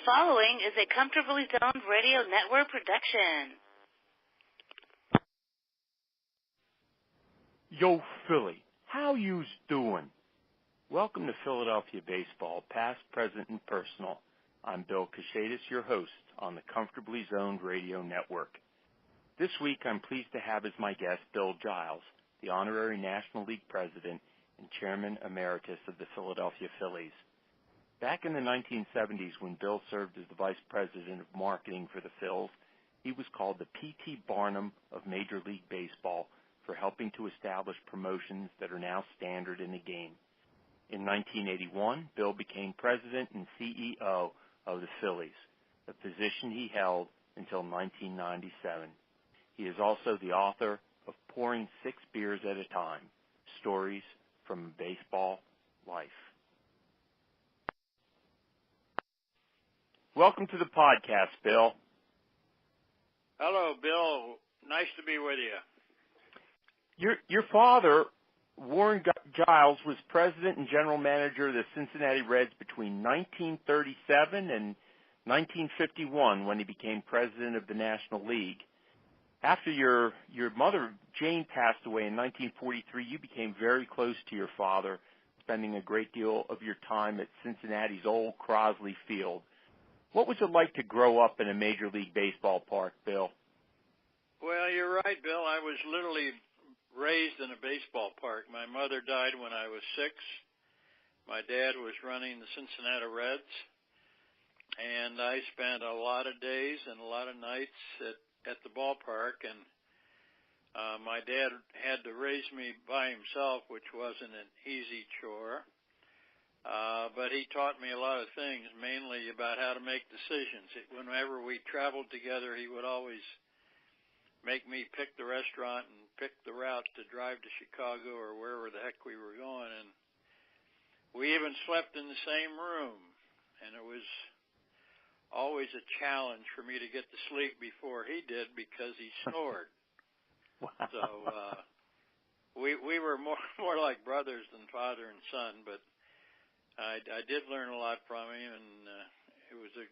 following is a Comfortably Zoned Radio Network production. Yo, Philly, how you's doing? Welcome to Philadelphia Baseball, past, present, and personal. I'm Bill Kashatus, your host on the Comfortably Zoned Radio Network. This week, I'm pleased to have as my guest Bill Giles, the Honorary National League President and Chairman Emeritus of the Philadelphia Phillies. Back in the 1970s, when Bill served as the Vice President of Marketing for the Phils, he was called the P.T. Barnum of Major League Baseball for helping to establish promotions that are now standard in the game. In 1981, Bill became President and CEO of the Phillies, a position he held until 1997. He is also the author of Pouring Six Beers at a Time, Stories from Baseball Life. Welcome to the podcast, Bill. Hello, Bill. Nice to be with you. Your father, Warren Giles, was president and general manager of the Cincinnati Reds between 1937 and 1951 when he became president of the National League. After your mother, Jane, passed away in 1943, you became very close to your father, spending a great deal of your time at Cincinnati's old Crosley Field. What was it like to grow up in a Major League Baseball park, Bill? Well, you're right, Bill. I was literally raised in a baseball park. My mother died when I was 6. My dad was running the Cincinnati Reds, and I spent a lot of days and a lot of nights at the ballpark, and my dad had to raise me by himself, which wasn't an easy chore. But he taught me a lot of things, mainly about how to make decisions. Whenever we traveled together, he would always make me pick the restaurant and pick the route to drive to Chicago or wherever the heck we were going. And we even slept in the same room, and it was always a challenge for me to get to sleep before he did because he snored. Wow. So we were more like brothers than father and son, but I did learn a lot from him, and it was a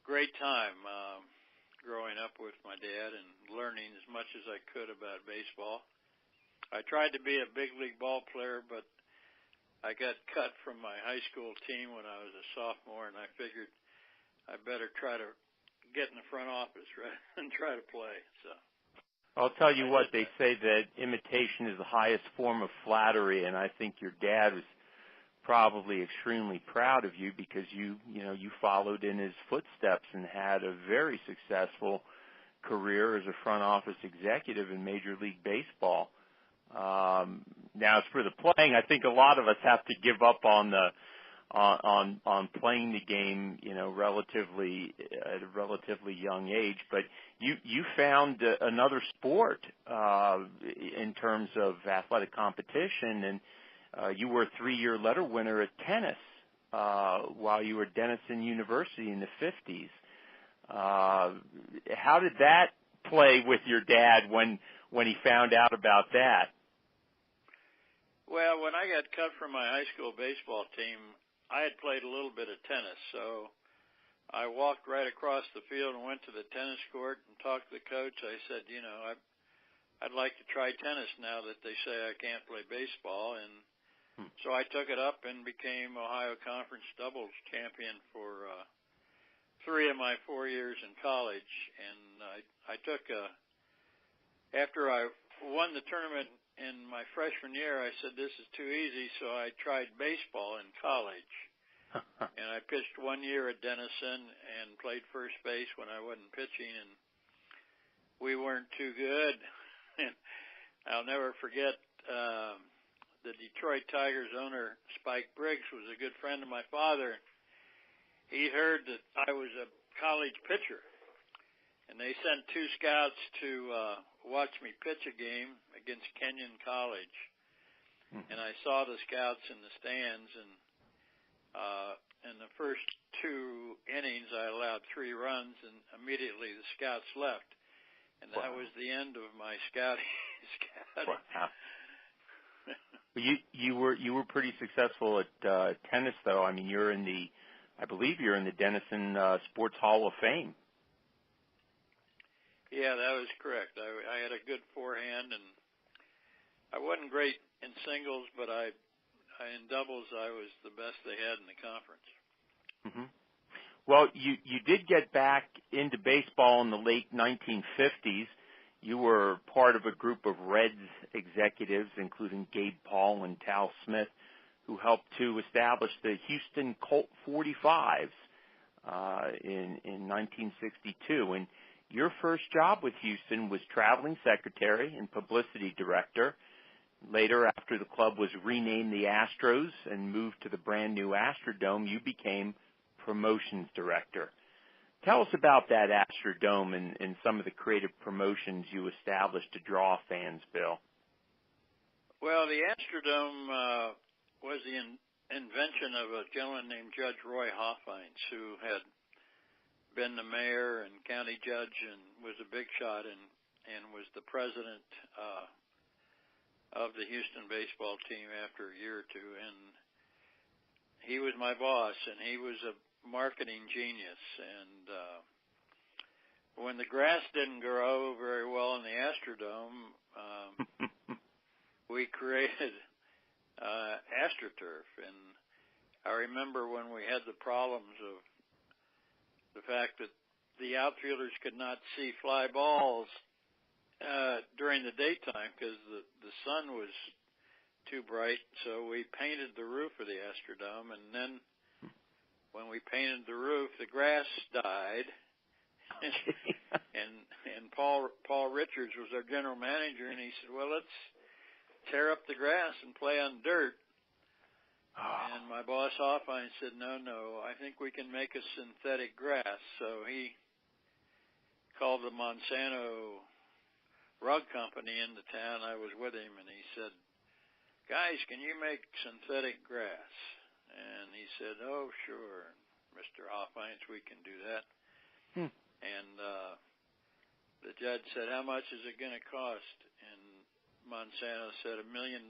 great time growing up with my dad and learning as much as I could about baseball. I tried to be a big league ball player, but I got cut from my high school team when I was a sophomore, and I figured I better try to get in the front office rather than try to play. So I'll tell you what, they say that imitation is the highest form of flattery, and I think your dad was probably extremely proud of you because you followed in his footsteps and had a very successful career as a front office executive in Major League Baseball. Now, as for the playing, I think a lot of us have to give up on playing the game, relatively at a relatively young age. But you found another sport in terms of athletic competition, and you were a 3-year letter winner at tennis while you were at Denison University in the 50s. How did that play with your dad when he found out about that? Well, when I got cut from my high school baseball team, I had played a little bit of tennis, so I walked right across the field and went to the tennis court and talked to the coach. I said, I'd like to try tennis now that they say I can't play baseball, and so I took it up and became Ohio Conference doubles champion for 3 of my 4 years in college. And I took after I won the tournament in my freshman year, I said, this is too easy, so I tried baseball in college. And I pitched 1 year at Denison and played first base when I wasn't pitching, and we weren't too good. And I'll never forget the Detroit Tigers owner, Spike Briggs, was a good friend of my father. He heard that I was a college pitcher, and they sent 2 scouts to watch me pitch a game against Kenyon College. And I saw the scouts in the stands, and in the first 2 innings, I allowed 3 runs, and immediately the scouts left. And that was the end of my scouting. Wow. You were pretty successful at tennis, though. I mean, you're in the I believe you're in the Denison Sports Hall of Fame. Yeah, that was correct. I had a good forehand, and I wasn't great in singles, but in doubles I was the best they had in the conference. Mm-hmm. Well, you did get back into baseball in the late 1950s. You were part of a group of Reds executives, including Gabe Paul and Tal Smith, who helped to establish the Houston Colt 45s in 1962. And your first job with Houston was traveling secretary and publicity director. Later, after the club was renamed the Astros and moved to the brand new Astrodome, you became promotions director. Tell us about that Astrodome and some of the creative promotions you established to draw fans, Bill. Well, the Astrodome was the invention of a gentleman named Judge Roy Hoffines, who had been the mayor and county judge and was a big shot and was the president of the Houston baseball team after a year or two. And he was my boss, and he was a marketing genius. And when the grass didn't grow very well in the Astrodome, we created AstroTurf. And I remember when we had the problems of the fact that the outfielders could not see fly balls during the daytime because the sun was too bright, so we painted the roof of the Astrodome, and then when we painted the roof, the grass died, and Paul Richards was our general manager, and he said, well, let's tear up the grass and play on dirt. And my boss Hoffine said, no, I think we can make a synthetic grass. So he called the Monsanto rug company into town. I was with him, and he said, guys, can you make synthetic grass? And he said, oh, sure, Mr. Hoffines, we can do that. And the judge said, how much is it going to cost? And Monsanto said, $1 million.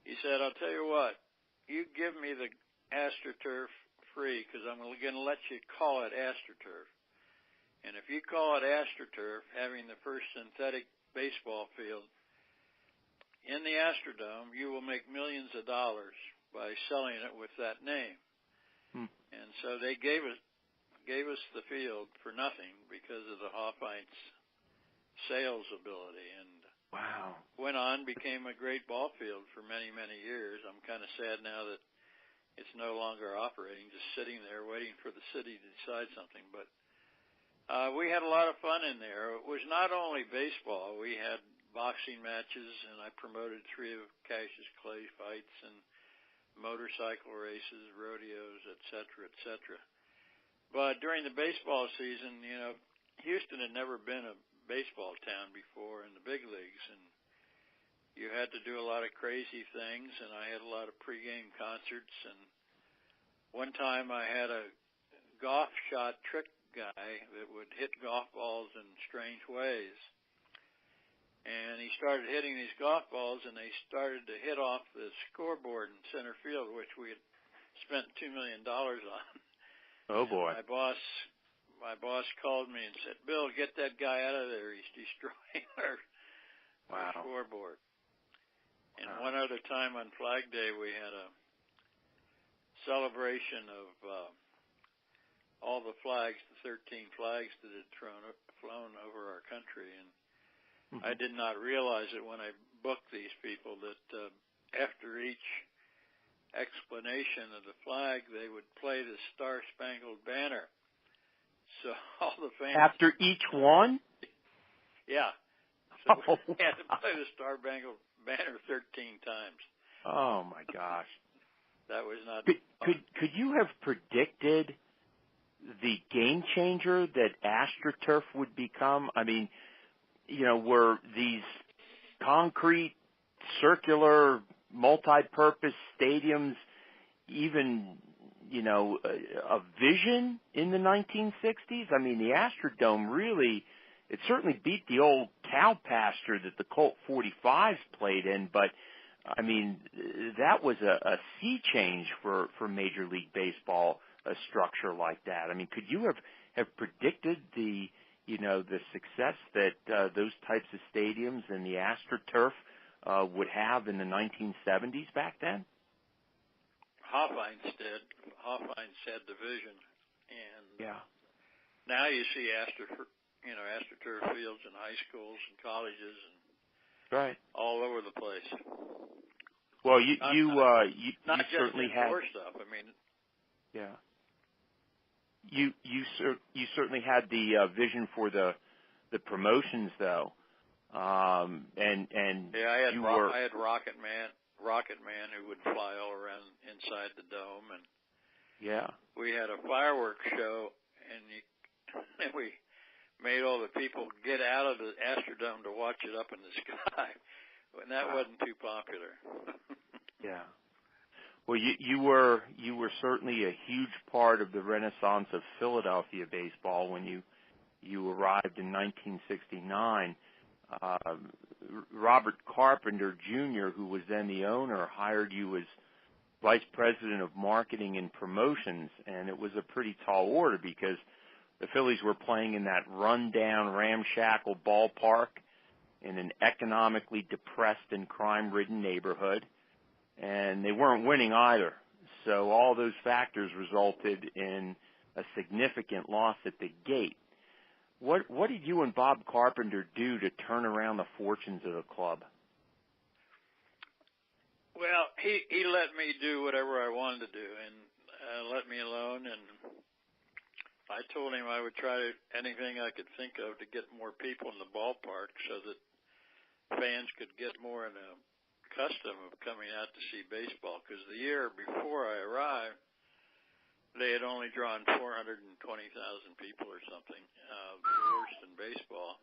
He said, I'll tell you what, you give me the AstroTurf free because I'm going to let you call it AstroTurf. And if you call it AstroTurf, having the first synthetic baseball field in the Astrodome, you will make millions of dollars by selling it with that name. And so they gave us the field for nothing because of the Hoffines sales ability. And wow. Went on, became a great ball field for many, many years. I'm kind of sad now that it's no longer operating, just sitting there waiting for the city to decide something. But we had a lot of fun in there. It was not only baseball. We had boxing matches, and I promoted 3 of Cassius Clay fights and motorcycle races, rodeos, et cetera, But during the baseball season, Houston had never been a baseball town before in the big leagues, and you had to do a lot of crazy things, and I had a lot of pregame concerts. And one time I had a golf shot trick guy that would hit golf balls in strange ways. And he started hitting these golf balls, and they started to hit off the scoreboard in center field, which we had spent $2 million on. Oh, boy. And my boss called me and said, Bill, get that guy out of there. He's destroying our scoreboard. And one other time on Flag Day, we had a celebration of all the flags, the 13 flags that had flown over our country. And I did not realize it when I booked these people that after each explanation of the flag, they would play the Star-Spangled Banner. So all the fans... After each one? Yeah. So we had to play the Star-Spangled Banner 13 times. Oh, my gosh. That was not... Could you have predicted the game changer that AstroTurf would become? I mean, were these concrete, circular, multi-purpose stadiums even, a vision in the 1960s? I mean, the Astrodome really, it certainly beat the old cow pasture that the Colt 45s played in, but, I mean, that was a sea change for Major League Baseball, a structure like that. I mean, could you have predicted the success that those types of stadiums and the AstroTurf would have in the 1970s back then? Hofheinz did. Hofheinz had the vision, and now you see AstroTurf fields in high schools and colleges and all over the place. Well, you certainly had stuff. I mean, you certainly had the vision for the promotions, though, and I had Rocket Man who would fly all around inside the dome, and we had a fireworks show, and we made all the people get out of the Astrodome to watch it up in the sky, and that wasn't too popular. Well, you were certainly a huge part of the renaissance of Philadelphia baseball when you arrived in 1969. Robert Carpenter Jr., who was then the owner, hired you as vice president of marketing and promotions, and it was a pretty tall order because the Phillies were playing in that run-down, ramshackle ballpark in an economically depressed and crime-ridden neighborhood, and they weren't winning either. So all those factors resulted in a significant loss at the gate. What did you and Bob Carpenter do to turn around the fortunes of the club? Well, he let me do whatever I wanted to do and let me alone. And I told him I would try anything I could think of to get more people in the ballpark so that fans could get more in a custom of coming out to see baseball. Because the year before I arrived, they had only drawn 420,000 people or something, the worst in baseball.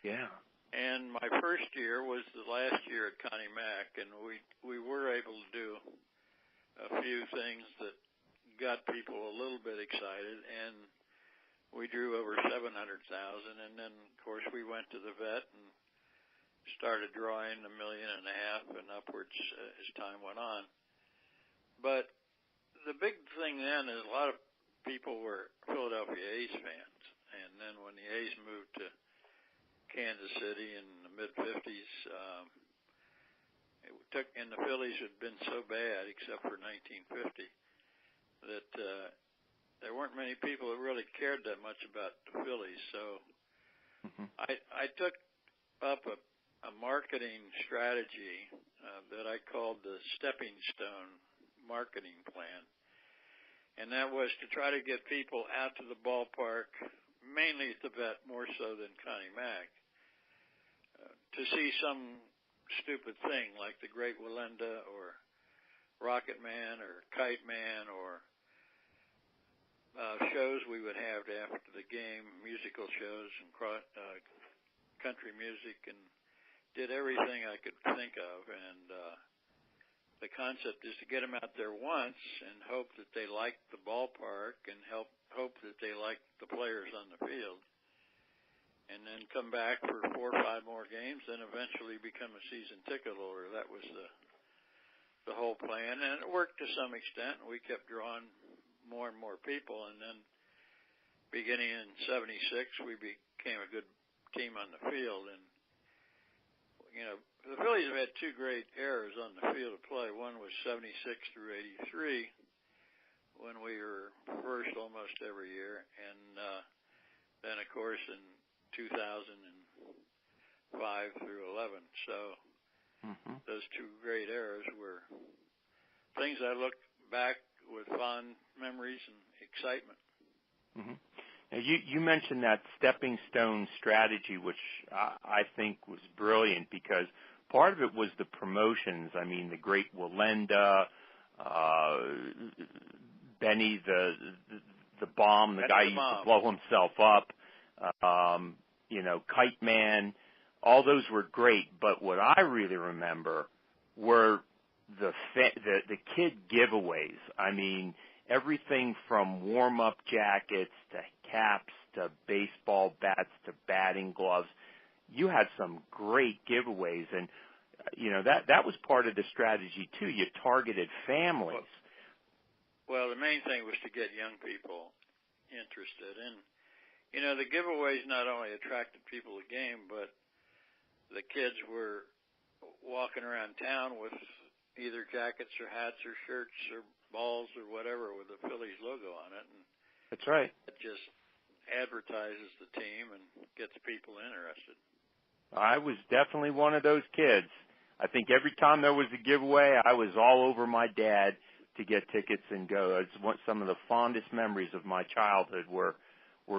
Yeah. And my first year was the last year at Connie Mack, and we were able to do a few things that got people a little bit excited, and we drew over 700,000. And then, of course, we went to the vet and started drawing 1.5 million and upwards as time went on. But the big thing then is a lot of people were Philadelphia A's fans. And then when the A's moved to Kansas City in the mid-'50s, and the Phillies had been so bad, except for 1950, that there weren't many people that really cared that much about the Phillies. So I took up a marketing strategy that I called the Stepping Stone marketing plan. And that was to try to get people out to the ballpark, mainly at the vet, more so than Connie Mack, to see some stupid thing like the Great Wallenda or Rocket Man or Kite Man or shows we would have after the game, musical shows and country music, and did everything I could think of. And the concept is to get them out there once and hope that they like the ballpark and hope that they like the players on the field, and then come back for 4 or 5 more games, then eventually become a season ticket holder. That was the whole plan, and it worked to some extent. We kept drawing more and more people, and then beginning in '76, we became a good team on the field. And the Phillies have had 2 great eras on the field of play. One was '76 through '83, when we were first almost every year, and then, of course, in 2005 through 11. So those 2 great eras were things I look back with fond memories and excitement. Now, you mentioned that stepping stone strategy, which I think was brilliant because part of it was the promotions. I mean, the Great Wallenda, Benny the Bomb, the guy who used to blow himself up, Kite Man, all those were great. But what I really remember were the kid giveaways. I mean, everything from warm-up jackets to caps to baseball bats to batting gloves. You had some great giveaways, and that was part of the strategy too. You targeted families. Well, the main thing was to get young people interested. And, the giveaways not only attracted people to the game, but the kids were walking around town with either jackets or hats or shirts or balls or whatever with the Phillies logo on it. And that's right. It just advertises the team and gets people interested. I was definitely one of those kids. I think every time there was a giveaway, I was all over my dad to get tickets and go. It's some of the fondest memories of my childhood were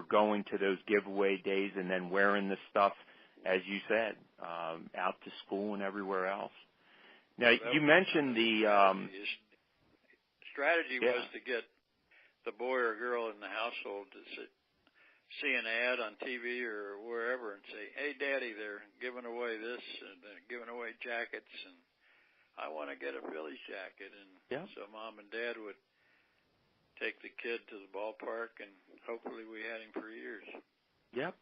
going to those giveaway days and then wearing the stuff, as you said, out to school and everywhere else. Now, you mentioned the strategy was to get the boy or girl in the household to see an ad on TV or wherever and say, "Hey, Daddy, they're giving away this and they're giving away jackets, and I want to get a Phillies jacket." And so Mom and Dad would take the kid to the ballpark, and hopefully we had him for years. Yep.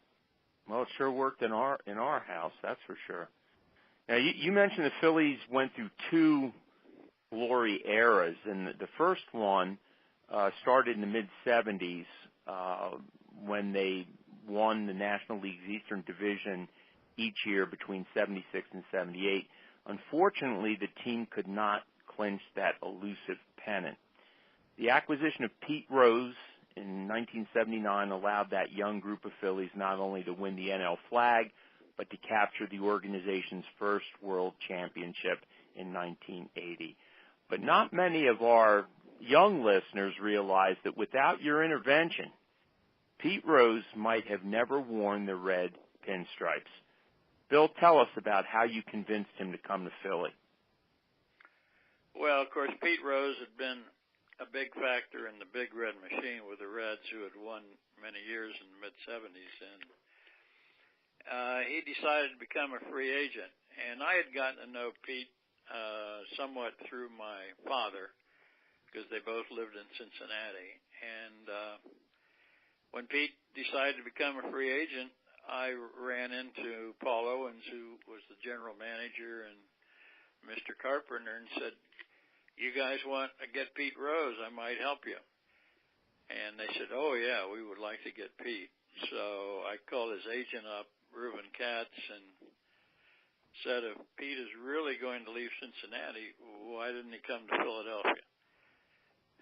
Well, it sure worked in our house, that's for sure. Now, you mentioned the Phillies went through two glory eras, and the first one started in the mid-'70s when they won the National League's Eastern Division each year between 76 and 78. Unfortunately, the team could not clinch that elusive pennant. The acquisition of Pete Rose in 1979 allowed that young group of Phillies not only to win the NL flag, but to capture the organization's first world championship in 1980. But not many of our young listeners realize that without your intervention, Pete Rose might have never worn the red pinstripes. Bill, tell us about how you convinced him to come to Philly. Well, of course, Pete Rose had been a big factor in the Big Red Machine with the Reds, who had won many years in the mid-'70s. And he decided to become a free agent. And I had gotten to know Pete somewhat through my father, because they both lived in Cincinnati. And when Pete decided to become a free agent, I ran into Paul Owens, who was the general manager, and Mr. Carpenter, and said, "You guys want to get Pete Rose? I might help you." And they said, "Oh, yeah, we would like to get Pete." So I called his agent up, Reuben Katz, and said, "If Pete is really going to leave Cincinnati, why didn't he come to Philadelphia?"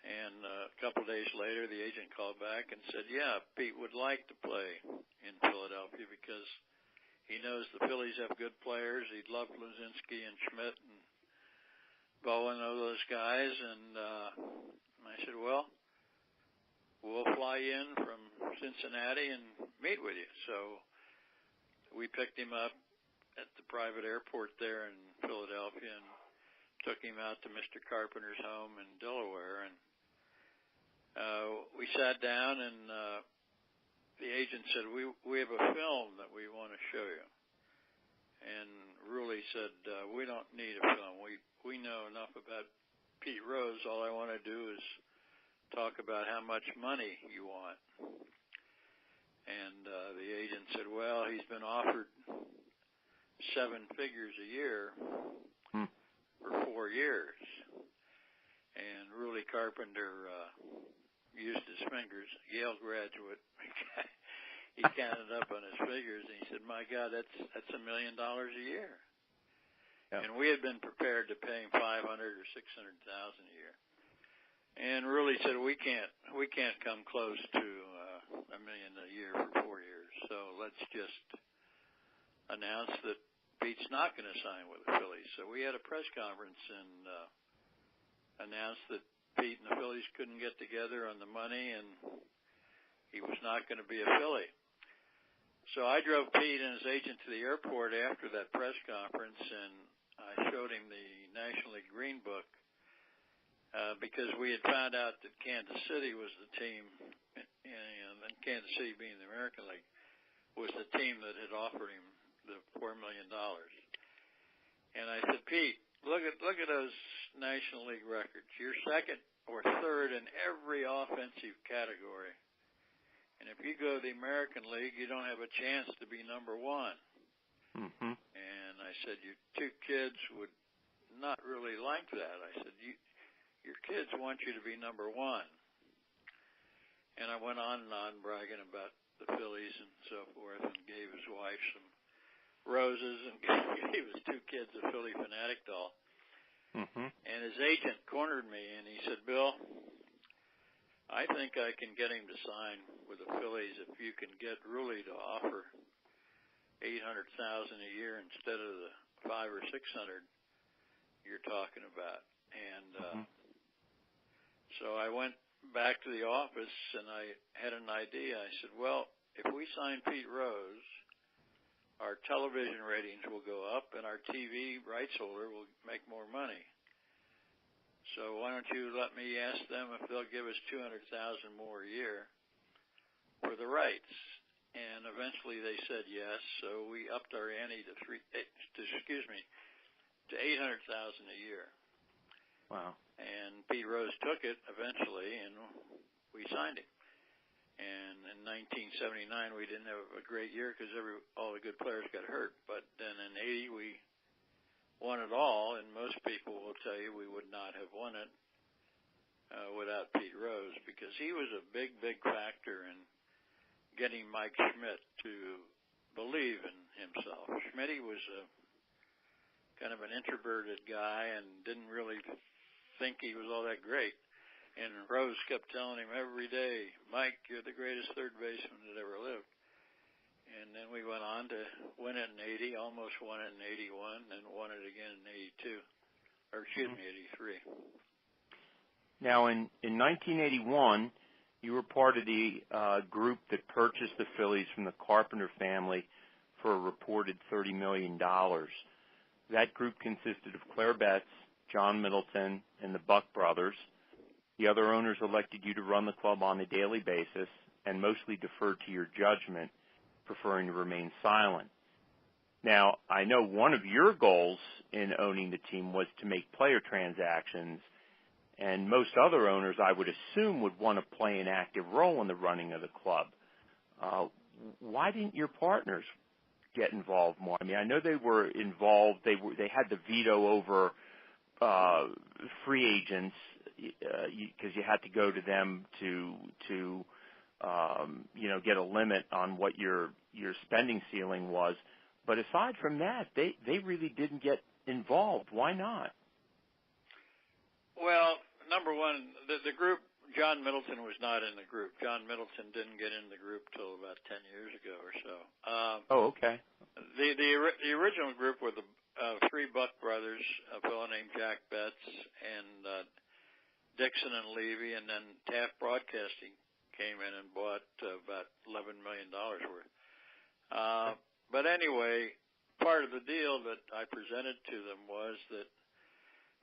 And a couple of days later, the agent called back and said, "Yeah, Pete would like to play in Philadelphia because he knows the Phillies have good players. He'd love Luzinski and Schmidt and Bowen, all those guys." And I said, "Well, we'll fly in from Cincinnati and meet with you." So we picked him up at the private airport there in Philadelphia and took him out to Mr. Carpenter's home in Delaware. And we sat down, and the agent said, we have a film that we want to show you. And Ruley said, "We don't need a film. We know enough about Pete Rose. All I want to do is talk about how much money you want." And the agent said, "Well, he's been offered 7 figures a year for 4 years." And Ruley Carpenter used his fingers, Yale graduate. He counted up on his figures, and he said, "My God, that's $1 million a year." Yeah. And we had been prepared to pay him $500,000 or $600,000 a year. And Ruley said, we can't come close to $1 million a year for 4 years. So let's just announce that Pete's not going to sign with the Phillies. So we had a press conference and announced that Pete and the Phillies couldn't get together on the money, and he was not going to be a Philly. So I drove Pete and his agent to the airport after that press conference, and I showed him the National League Green Book because we had found out that Kansas City was the team, and Kansas City being the American League, was the team that had offered him the $4 million. And I said, "Pete, look at those National League records. You're second or third in every offensive category. And if you go to the American League, you don't have a chance to be number one." Mm-hmm. And I said, your two kids would not really like that. I said, your kids want you to be number one. And I went on and on bragging about the Phillies and so forth, and gave his wife some roses and gave his two kids a Philly Fanatic doll. Mm-hmm. And his agent cornered me, and he said, Bill, I think I can get him to sign with the Phillies if you can get Rulli to offer $800,000 a year instead of the $500 or $600 you're talking about. And so I went back to the office, and I had an idea. I said, well, if we sign Pete Rose, our television ratings will go up, and our TV rights holder will make more money. So why don't you let me ask them if they'll give us $200,000 more a year for the rights? And eventually they said yes. So we upped our ante to $800,000 a year. Wow. And Pete Rose took it eventually, and we signed him. And in 1979, we didn't have a great year because all the good players got hurt. But then in 80, we won it all, and most people will tell you we would not have won it without Pete Rose, because he was a big, big factor in getting Mike Schmidt to believe in himself. Schmidt was kind of an introverted guy and didn't really think he was all that great. And Rose kept telling him every day, Mike, you're the greatest third baseman that ever lived. And then we went on to win it in 80, almost won it in 81, and won it again in 82, or excuse me, 83. Now, in 1981, you were part of the group that purchased the Phillies from the Carpenter family for a reported $30 million. That group consisted of Claire Betts, John Middleton, and the Buck brothers. The other owners elected you to run the club on a daily basis and mostly deferred to your judgment, preferring to remain silent. Now, I know one of your goals in owning the team was to make player transactions, and most other owners, I would assume, would want to play an active role in the running of the club. Why didn't your partners get involved more? I mean, I know they were involved. They had the veto over free agents, because you had to go to them to get a limit on what your spending ceiling was. But aside from that, they really didn't get involved. Why not? Well, number one, the group, John Middleton was not in the group. John Middleton didn't get in the group till about 10 years ago or so. Okay. The original group were the three Buck brothers, a fellow named Jack Betts, and Dixon and Levy, and then Taft Broadcasting came in and bought about $11 million worth. But anyway, part of the deal that I presented to them was that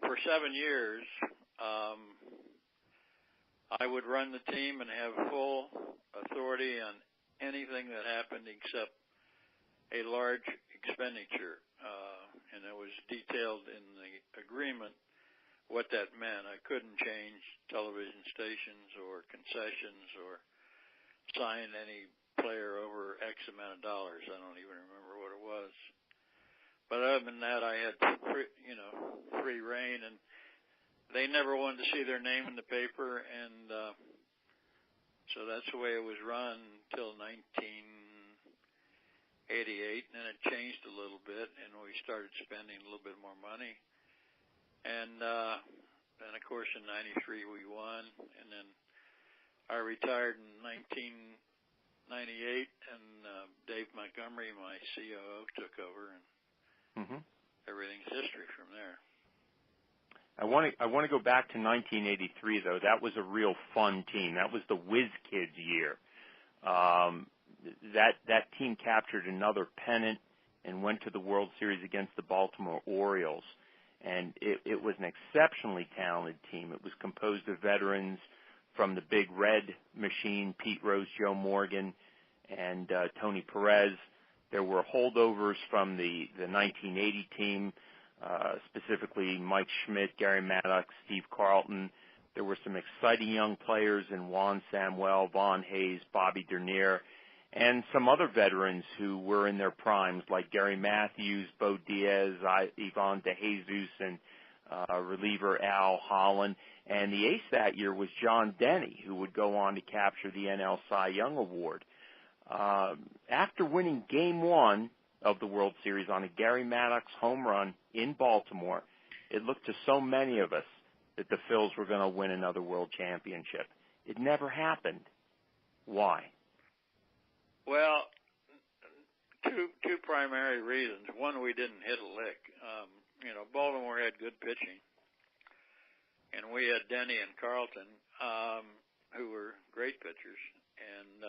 for 7 years, I would run the team and have full authority on anything that happened except a large expenditure. And it was detailed in the agreement what that meant. I couldn't change television stations or concessions or sign any player over X amount of dollars. I don't even remember what it was. But other than that, I had free reign, and they never wanted to see their name in the paper, and so that's the way it was run until 1988, and then it changed a little bit, and we started spending a little bit more money. And then, of course, in 93 we won, and then I retired in 1998, and Dave Montgomery, my COO, took over, and everything's history from there. I want to go back to 1983, though. That was a real fun team. That was the Whiz Kids year. That team captured another pennant and went to the World Series against the Baltimore Orioles. And it was an exceptionally talented team. It was composed of veterans from the Big Red Machine, Pete Rose, Joe Morgan, and Tony Perez. There were holdovers from the 1980 team, specifically Mike Schmidt, Gary Maddox, Steve Carlton. There were some exciting young players in Juan Samuel, Vaughn Hayes, Bobby Dernier. and some other veterans who were in their primes, like Gary Matthews, Bo Diaz, Ivan DeJesus, and reliever Al Holland. And the ace that year was John Denny, who would go on to capture the NL Cy Young Award. After winning Game 1 of the World Series on a Gary Maddox home run in Baltimore, it looked to so many of us that the Phils were going to win another World Championship. It never happened. Why? Well, two primary reasons. One, we didn't hit a lick. Baltimore had good pitching, and we had Denny and Carlton, who were great pitchers. And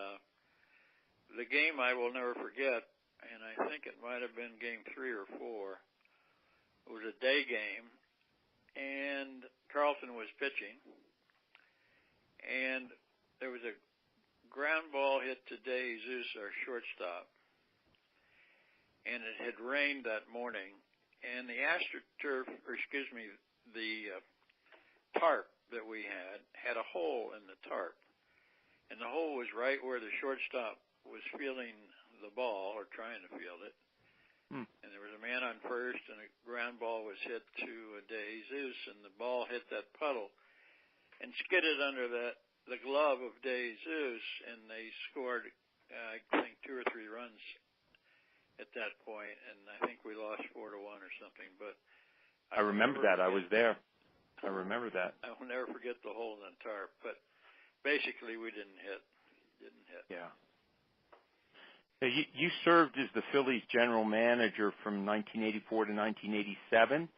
the game I will never forget, and I think it might have been Game 3 or 4. It was a day game, and Carlton was pitching, and there was a ground ball hit to DeJesus, our shortstop, and it had rained that morning, and the tarp that we had a hole in the tarp, and the hole was right where the shortstop was fielding the ball, or trying to field it. And there was a man on first, and a ground ball was hit to DeJesus, and the ball hit that puddle and skidded under the glove of DeJesus, and they scored, I think, 2 or 3 runs at that point, and I think we lost 4-1 or something. But I remember that. I was there. I remember that. I will never forget the hole in the tarp. But basically, we didn't hit. Yeah. You served as the Phillies general manager from 1984 to 1987,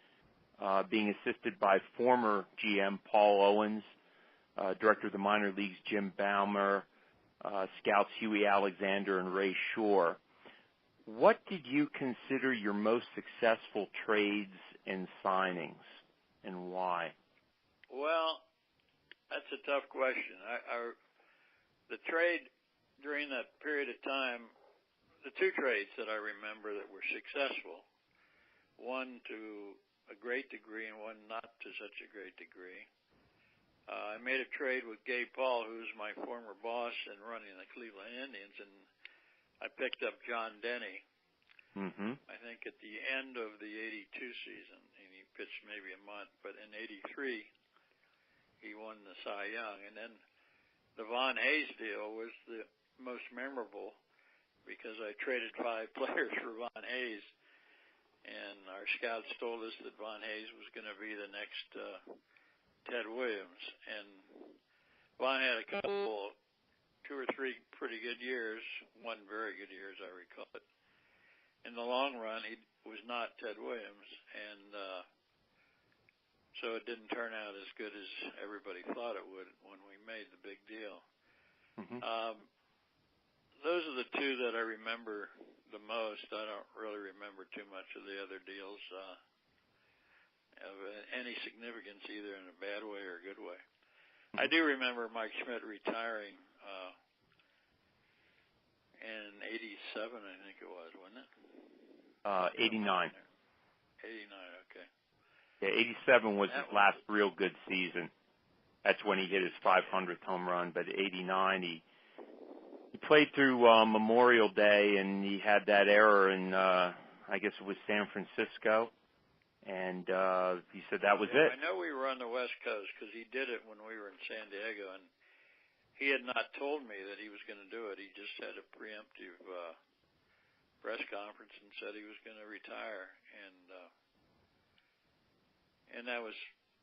being assisted by former GM Paul Owens, director of the minor leagues Jim Baumer, scouts Huey Alexander and Ray Shore. What did you consider your most successful trades and signings, and why? Well, that's a tough question. The trade during that period of time, the 2 trades that I remember that were successful, one to a great degree and one not to such a great degree. I made a trade with Gabe Paul, who's my former boss and running the Cleveland Indians, and I picked up John Denny, I think at the end of the 82 season, and he pitched maybe a month, but in 83, he won the Cy Young. And then the Von Hayes deal was the most memorable, because I traded 5 players for Von Hayes, and our scouts told us that Von Hayes was going to be the next Ted Williams. And Von had a couple, 2 or 3 pretty good years, one very good year, as I recall it. In the long run, he was not Ted Williams, and so it didn't turn out as good as everybody thought it would when we made the big deal. Those are the 2 that I remember the most. I don't really remember too much of the other deals of any significance, either in a bad way or a good way. I do remember Mike Schmidt retiring in 87, I think it was, wasn't it? 89. 89, okay. Yeah, 87 was his last real good season. That's when he hit his 500th home run. But 89, he played through Memorial Day, and he had that error in, I guess it was San Francisco, and he said that was it. I know we were on the West Coast because he did it when we were in San Diego, and he had not told me that he was going to do it. He just had a preemptive press conference and said he was going to retire, and that was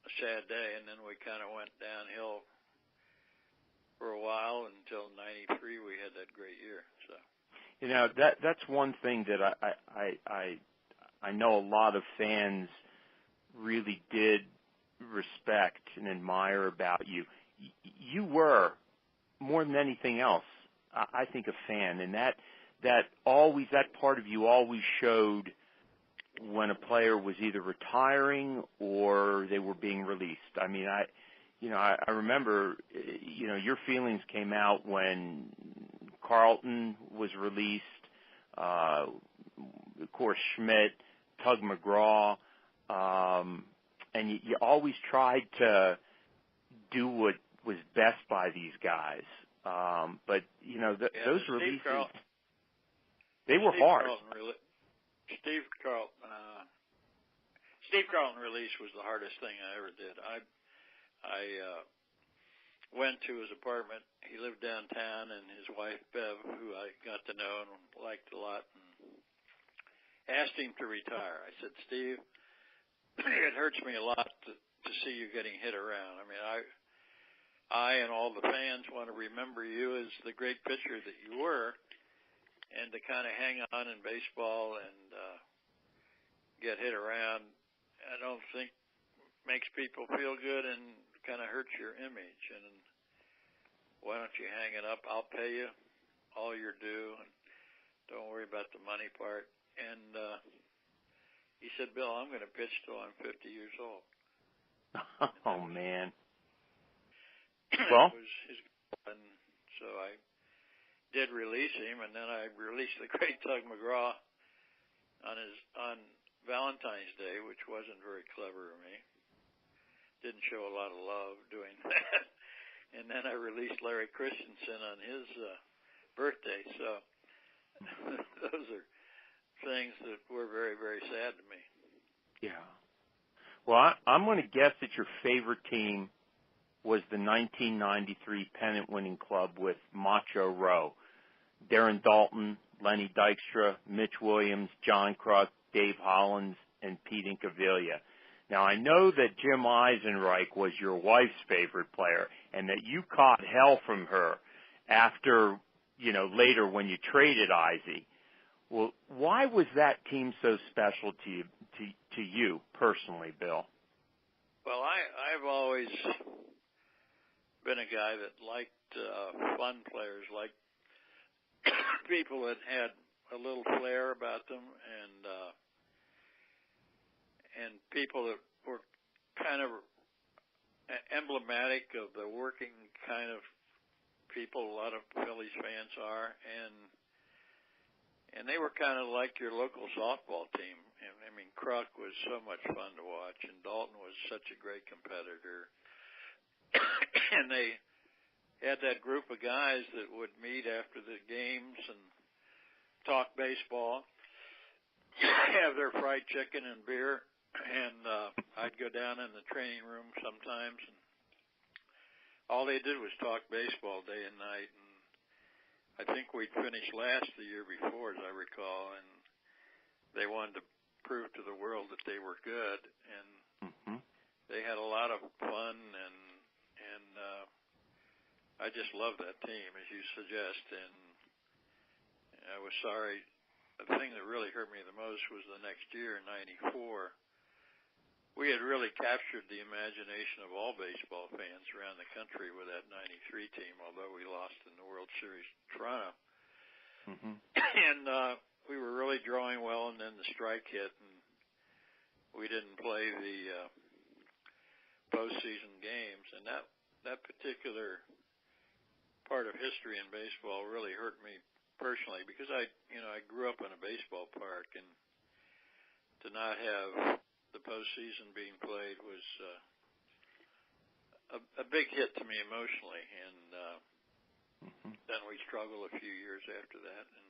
a sad day, and then we kind of went downhill for a while until 93. We had that great year. So that's one thing that I know a lot of fans really did respect and admire about you. You were, more than anything else, I think, a fan, and that part of you always showed when a player was either retiring or they were being released. I mean, I remember, your feelings came out when Carlton was released, of course Schmidt, Tug McGraw, and you always tried to do what was best by these guys. But, you know, those releases, they were Steve hard. Steve Carlton release was the hardest thing I ever did. I went to his apartment. He lived downtown, and his wife, Bev, who I got to know and liked a lot, and asked him to retire. I said, Steve, it hurts me a lot to see you getting hit around. I mean, I and all the fans want to remember you as the great pitcher that you were, and to kind of hang on in baseball and get hit around, I don't think makes people feel good and kind of hurts your image. And why don't you hang it up? I'll pay you all your due, and don't worry about the money part. And he said, Bill, I'm going to pitch till I'm 50 years old. Oh, man. Well, it was his goal, and so I did release him, and then I released the great Tug McGraw on Valentine's Day, which wasn't very clever of me. Didn't show a lot of love doing that. And then I released Larry Christensen on his birthday. So those are things that were very, very sad to me. Yeah. Well, I'm going to guess that your favorite team was the 1993 pennant-winning club with Macho Rowe. Darren Dalton, Lenny Dykstra, Mitch Williams, John Kruk, Dave Hollins, and Pete Incaviglia. Now, I know that Jim Eisenreich was your wife's favorite player and that you caught hell from her after, you know, later when you traded Izzy. Well, why was that team so special to you personally, Bill? Well, I've always been a guy that liked fun players, liked people that had a little flair about them, and people that were kind of emblematic of the working kind of people a lot of Phillies fans are, and they were kind of like your local softball team. And, I mean, Kruk was so much fun to watch, and Dalton was such a great competitor. And they had that group of guys that would meet after the games and talk baseball, have their fried chicken and beer, and I'd go down in the training room sometimes, and all they did was talk baseball day and night. And I think we'd finished last the year before, as I recall, and they wanted to prove to the world that they were good, and they had a lot of fun, and I just loved that team, as you suggest, and I was sorry. The thing that really hurt me the most was the next year in '94. We had really captured the imagination of all baseball fans around the country with that '93 team, although we lost in the World Series in Toronto. And we were really drawing well, and then the strike hit, and we didn't play the postseason games. And that particular part of history in baseball really hurt me personally, because I grew up in a baseball park, and to not have the postseason being played was a big hit to me emotionally, and then we struggled a few years after that. And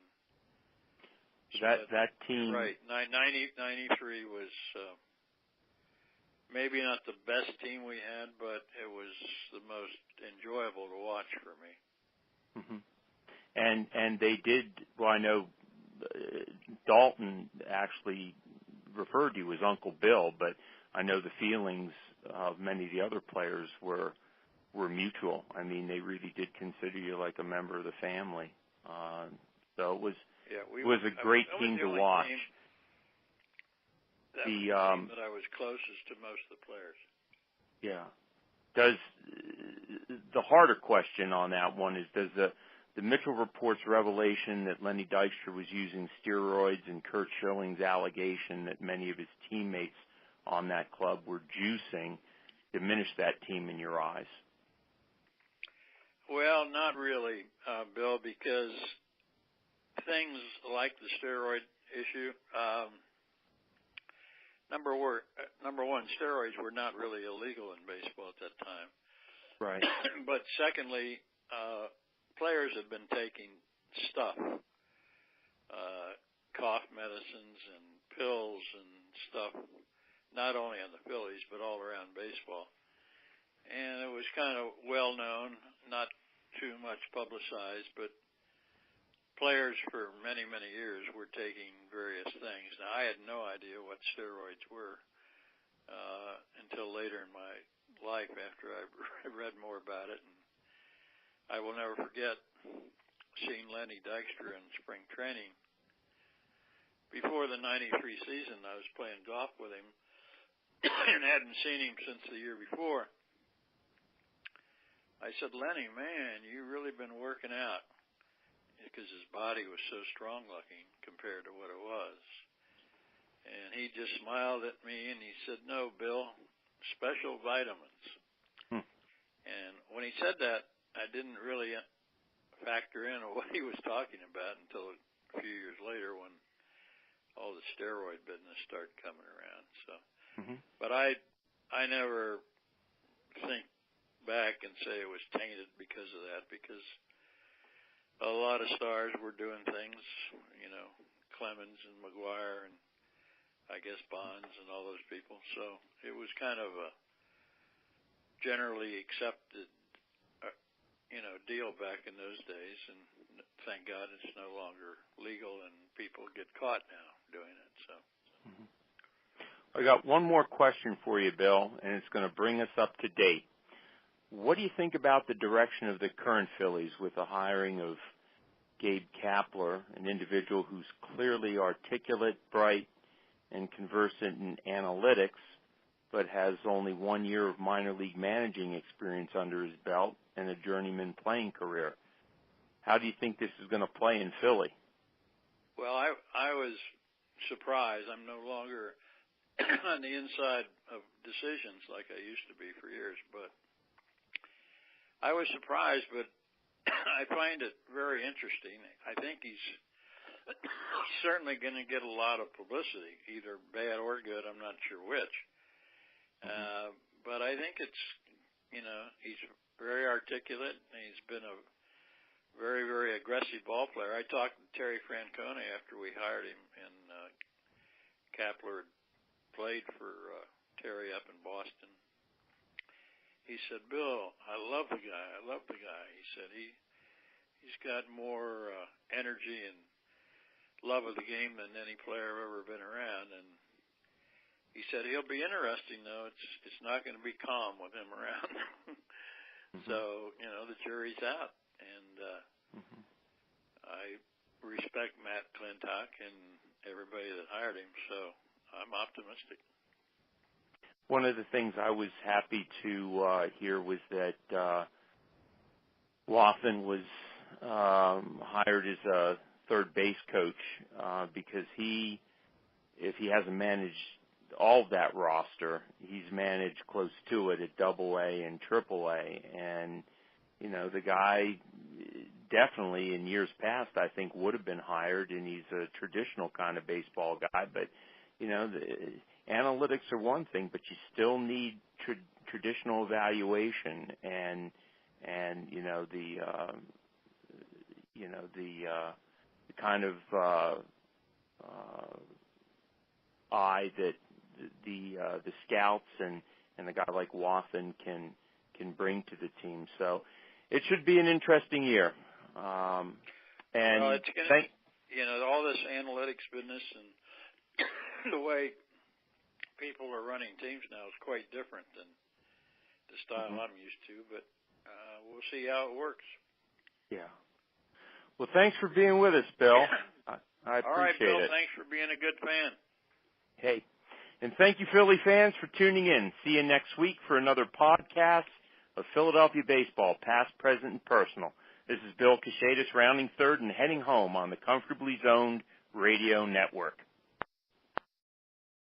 so that team, right? 93 was maybe not the best team we had, but it was the most enjoyable to watch for me. And they did. Well, I know Dalton actually referred to you as Uncle Bill, but I know the feelings of many of the other players were mutual. I mean, they really did consider you like a member of the family. So it was a great team to watch. That was the team that I was closest to most of the players. Yeah. The harder question on that one is, does the Mitchell Report's revelation that Lenny Dykstra was using steroids and Curt Schilling's allegation that many of his teammates on that club were juicing diminish that team in your eyes? Well, not really, Bill, because things like the steroid issue, number one, steroids were not really illegal in baseball at that time. Right. But secondly, players had been taking stuff, cough medicines and pills and stuff, not only on the Phillies but all around baseball. And it was kind of well known, not too much publicized, but players for many, many years were taking various things. Now, I had no idea what steroids were until later in my life after I read more about it. And I will never forget seeing Lenny Dykstra in spring training. Before the '93 season, I was playing golf with him and hadn't seen him since the year before. I said, Lenny, man, you've really been working out, because his body was so strong-looking compared to what it was. And he just smiled at me, and he said, no, Bill, special vitamins. And when he said that, I didn't really factor in what he was talking about until a few years later when all the steroid business started coming around. So, But I never think back and say it was tainted because of that, because a lot of stars were doing things, Clemens and McGuire and I guess Bonds and all those people. So it was kind of a generally accepted, deal back in those days. And thank God it's no longer legal and people get caught now doing it. So. I got one more question for you, Bill, and it's going to bring us up to date. What do you think about the direction of the current Phillies with the hiring of Gabe Kapler, an individual who's clearly articulate, bright, and conversant in analytics, but has only 1 year of minor league managing experience under his belt and a journeyman playing career? How do you think this is going to play in Philly? Well, I was surprised. I'm no longer on the inside of decisions like I used to be for years, but I was surprised, but I find it very interesting. I think he's certainly going to get a lot of publicity, either bad or good. I'm not sure which. But I think it's, he's very articulate, and he's been a very, very aggressive ball player. I talked to Terry Francona after we hired him, and Kapler played for Terry up in Boston. He said, Bill, I love the guy. He said he's got more energy and love of the game than any player I've ever been around. And he said he'll be interesting, though. It's not going to be calm with him around. So, the jury's out. And I respect Matt Clintock and everybody that hired him, so I'm optimistic. One of the things I was happy to hear was that Wathan was hired as a third base coach because if he hasn't managed all of that roster, he's managed close to it at AA and AAA. And, the guy definitely in years past, I think, would have been hired, and he's a traditional kind of baseball guy. But, analytics are one thing, but you still need traditional evaluation and the kind of eye that the scouts and a guy like Wathan can bring to the team. So it should be an interesting year. And it's going to, all this analytics business and the way people are running teams now is quite different than the style I'm used to, but we'll see how it works. Yeah. Well, thanks for being with us, Bill. I appreciate it. All right, Bill, thanks for being a good fan. Hey, and thank you, Philly fans, for tuning in. See you next week for another podcast of Philadelphia baseball, past, present, and personal. This is Bill Kashatus, rounding third and heading home on the Comfortably Zoned Radio Network.